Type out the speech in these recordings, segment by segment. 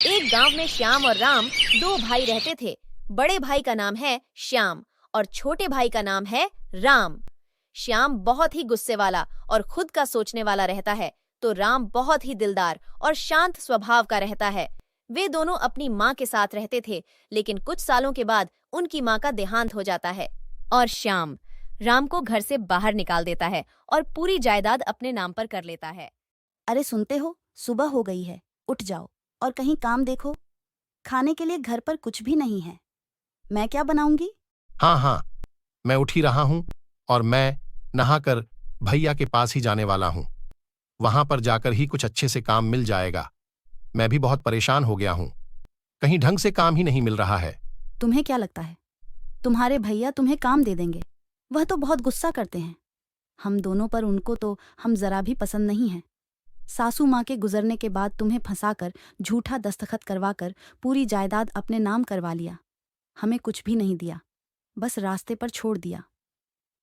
एक गांव में श्याम और राम दो भाई रहते थे। बड़े भाई का नाम है श्याम और छोटे भाई का नाम है राम। श्याम बहुत ही गुस्से वाला और खुद का सोचने वाला रहता है, तो राम बहुत ही दिलदार और शांत स्वभाव का रहता है। वे दोनों अपनी माँ के साथ रहते थे, लेकिन कुछ सालों के बाद उनकी माँ का देहांत हो जाता है और श्याम राम को घर से बाहर निकाल देता है और पूरी जायदाद अपने नाम पर कर लेता है। अरे सुनते हो, सुबह हो गई है, उठ जाओ और कहीं काम देखो। खाने के लिए घर पर कुछ भी नहीं है। मैं क्या बनाऊंगी? हाँ हाँ, मैं उठ ही रहा हूँ और मैं नहाकर भैया के पास ही जाने वाला हूँ। वहां पर जाकर ही कुछ अच्छे से काम मिल जाएगा। मैं भी बहुत परेशान हो गया हूँ, कहीं ढंग से काम ही नहीं मिल रहा है। तुम्हें क्या लगता है तुम्हारे भैया तुम्हें काम दे देंगे? वह तो बहुत गुस्सा करते हैं। हम दोनों पर उनको तो हम जरा भी पसंद नहीं हैं। सासू माँ के गुजरने के बाद तुम्हें फंसाकर झूठा दस्तखत करवाकर पूरी जायदाद अपने नाम करवा लिया। हमें कुछ भी नहीं दिया, बस रास्ते पर छोड़ दिया।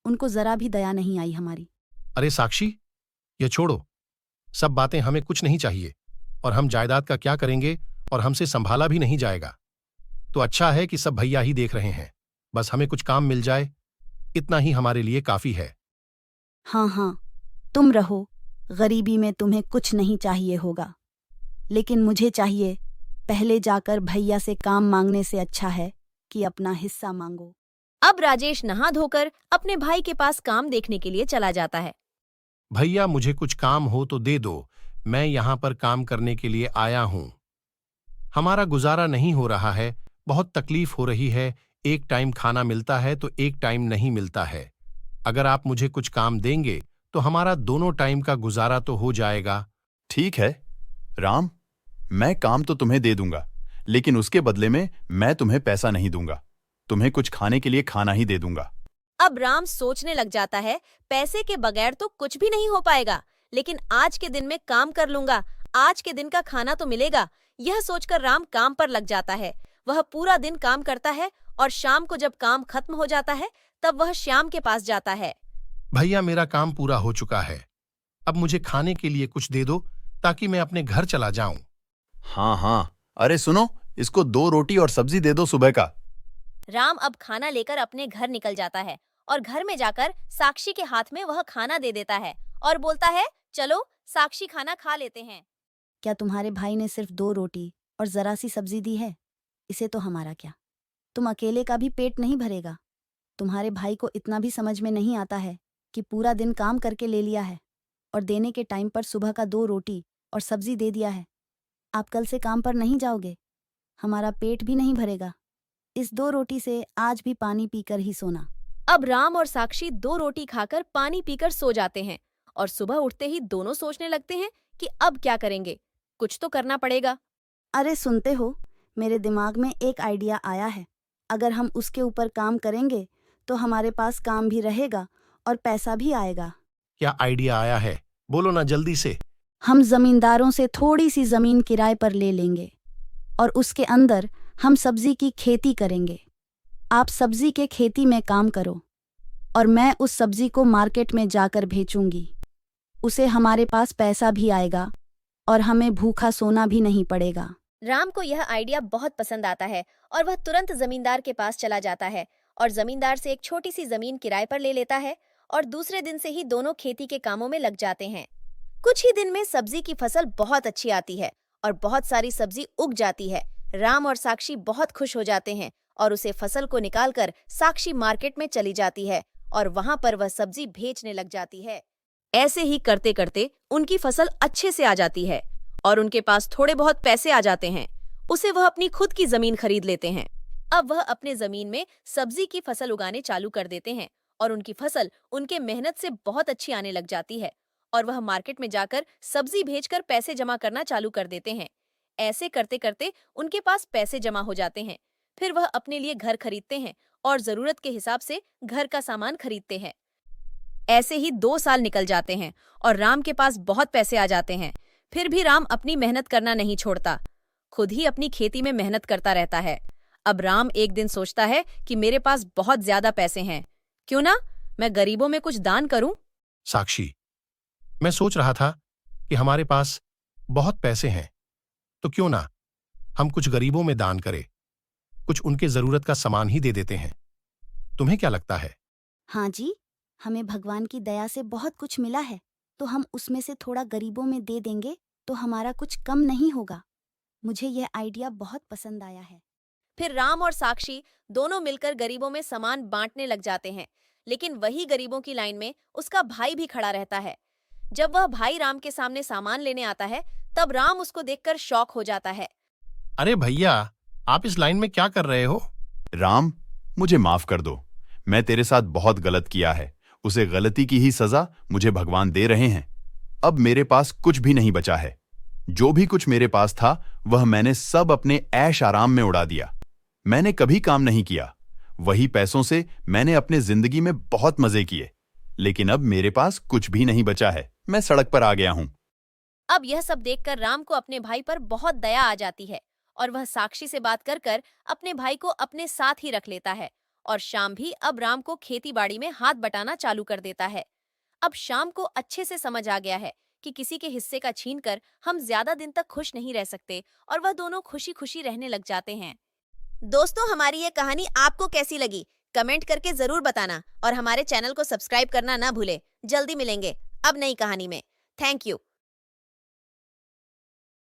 उनको जरा भी दया नहीं आई हमारी। अरे साक्षी, ये छोड़ो, सब बातें हमें कुछ नहीं चाहिए और हम जायदाद का क्या करेंगे और हमसे संभाला भी नहीं जाएगा। तो अच्छा है कि सब भैया ही देख रहे हैं, बस हमें कुछ काम मिल जाए, इतना ही हमारे लिए काफी है। हाँ हाँ, तुम रहो, गरीबी में तुम्हें कुछ नहीं चाहिए होगा, लेकिन मुझे चाहिए। पहले जाकर भैया से काम मांगने से अच्छा है कि अपना हिस्सा मांगो। अब राजेश नहा धोकर अपने भाई के पास काम देखने के लिए चला जाता है। भैया, मुझे कुछ काम हो तो दे दो, मैं यहां पर काम करने के लिए आया हूं। हमारा गुजारा नहीं हो रहा है, बहुत तकलीफ हो रही है। एक टाइम खाना मिलता है तो एक टाइम नहीं मिलता है। अगर आप मुझे कुछ काम देंगे तो हमारा दोनों टाइम का गुजारा तो हो जाएगा। ठीक है राम, मैं काम तो तुम्हें दे दूंगा, लेकिन उसके बदले में मैं तुम्हें पैसा नहीं दूंगा। तुम्हें कुछ खाने के लिए खाना ही दे दूंगा। अब राम सोचने लग जाता है, पैसे के बगैर तो कुछ भी नहीं हो पाएगा, लेकिन आज के दिन में काम कर लूंगा, आज के दिन का खाना तो मिलेगा। यह सोचकर राम काम पर लग जाता है। वह पूरा दिन काम करता है और शाम को जब काम खत्म हो जाता है तब वह श्याम के पास जाता है। भैया, मेरा काम पूरा हो चुका है, अब मुझे खाने के लिए कुछ दे दो ताकि मैं अपने घर चला जाऊं। हाँ हाँ, अरे सुनो, इसको 2 रोटी और सब्जी दे दो सुबह का। राम अब खाना लेकर अपने घर निकल जाता है और घर में जाकर साक्षी के हाथ में वह खाना दे देता है और बोलता है, चलो साक्षी, खाना खा लेते हैं। क्या तुम्हारे भाई ने सिर्फ 2 रोटी और जरा सी सब्जी दी है? इसे तो हमारा क्या, तुम अकेले का भी पेट नहीं भरेगा। तुम्हारे भाई को इतना भी समझ में नहीं आता है कि पूरा दिन काम करके ले लिया है और देने के टाइम पर सुबह का 2 रोटी और सब्जी दे दिया है। आप कल से काम पर नहीं जाओगे, हमारा पेट भी नहीं भरेगा। इस 2 रोटी से आज भी पानी पीकर ही सोना। अब राम और साक्षी 2 रोटी खाकर पानी पीकर सो जाते हैं और सुबह उठते ही दोनों सोचने लगते हैं कि अब क्या करेंगे, कुछ तो करना पड़ेगा। अरे सुनते हो, मेरे दिमाग में एक आइडिया आया है। अगर हम उसके ऊपर काम करेंगे तो हमारे पास काम भी रहेगा और पैसा भी आएगा। क्या आइडिया आया है, बोलो ना जल्दी से। हम जमींदारों से थोड़ी सी जमीन किराए पर ले लेंगे और उसके अंदर हम सब्जी की खेती करेंगे। आप सब्जी के खेती में काम करो और मैं उस सब्जी को मार्केट में जाकर बेचूंगी। उसे हमारे पास पैसा भी आएगा और हमें भूखा सोना भी नहीं पड़ेगा। राम को यह आइडिया बहुत पसंद आता है और वह तुरंत जमींदार के पास चला जाता है और जमींदार से एक छोटी सी जमीन किराए पर ले लेता है और दूसरे दिन से ही दोनों खेती के कामों में लग जाते हैं। कुछ ही दिन में सब्जी की फसल बहुत अच्छी आती है और बहुत सारी सब्जी उग जाती है। राम और साक्षी बहुत खुश हो जाते हैं और उसे फसल को निकालकर साक्षी मार्केट में चली जाती है और वहां पर वह सब्जी बेचने लग जाती है। ऐसे ही करते करते उनकी फसल अच्छे से आ जाती है और उनके पास थोड़े बहुत पैसे आ जाते हैं। उसे वह अपनी खुद की जमीन खरीद लेते हैं। अब वह अपने जमीन में सब्जी की फसल उगाने चालू कर देते हैं और उनकी फसल उनके मेहनत से बहुत अच्छी आने लग जाती है और वह मार्केट में जाकर सब्जी बेचकर पैसे जमा करना चालू कर देते हैं। ऐसे करते करते उनके पास पैसे जमा हो जाते हैं। फिर वह अपने लिए घर खरीदते हैं और जरूरत के हिसाब से घर का सामान खरीदते हैं। ऐसे ही 2 साल निकल जाते हैं और राम के पास बहुत पैसे आ जाते हैं। फिर भी राम अपनी मेहनत करना नहीं छोड़ता, खुद ही अपनी खेती में मेहनत करता रहता है। अब राम एक दिन सोचता है कि मेरे पास बहुत ज्यादा पैसे हैं, क्यों ना मैं गरीबों में कुछ दान करूं। साक्षी, मैं सोच रहा था कि हमारे पास बहुत पैसे हैं, तो क्यों ना हम कुछ गरीबों में दान करें, कुछ उनके जरूरत का सामान ही दे देते हैं। तुम्हें क्या लगता है? हाँ जी, हमें भगवान की दया से बहुत कुछ मिला है, तो हम उसमें से थोड़ा गरीबों में दे देंगे तो हमारा कुछ कम नहीं होगा। मुझे यह आइडिया बहुत पसंद आया है। फिर राम और साक्षी दोनों मिलकर गरीबों में सामान बांटने लग जाते हैं, लेकिन वही गरीबों की लाइन में उसका भाई भी खड़ा रहता है। जब वह भाई राम के सामने सामान लेने आता है, तब राम उसको देखकर शॉक हो जाता है। अरे भैया, आप इस लाइन में क्या कर रहे हो? राम, मुझे माफ कर दो। मैं तेरे साथ बहुत गलत किया है। उसे गलती की ही सजा मुझे भगवान दे रहे हैं। अब मेरे पास कुछ भी नहीं बचा है। जो भी कुछ मेरे पास था वह मैंने सब अपने ऐश आराम में उड़ा दिया। मैंने कभी काम नहीं किया। वही पैसों से मैंने अपने जिंदगी में बहुत मजे किए, लेकिन अब मेरे पास कुछ भी नहीं बचा है। मैं सड़क पर आ गया हूं। अब यह सब देखकर राम को अपने भाई पर बहुत दया आ जाती है और वह साक्षी से बात कर कर अपने भाई को अपने साथ ही रख लेता है। और श्याम भी अब राम को खेती बाड़ी में हाथ बटाना चालू कर देता है। अब श्याम को अच्छे से समझ आ गया है कि किसी के हिस्से का छीनकर हम ज्यादा दिन तक खुश नहीं रह सकते, और वह दोनों खुशी खुशी रहने लग जाते हैं। दोस्तों, हमारी ये कहानी आपको कैसी लगी कमेंट करके जरूर बताना, और हमारे चैनल को सब्सक्राइब करना ना भूले। जल्दी मिलेंगे अब नई कहानी में। Thank you.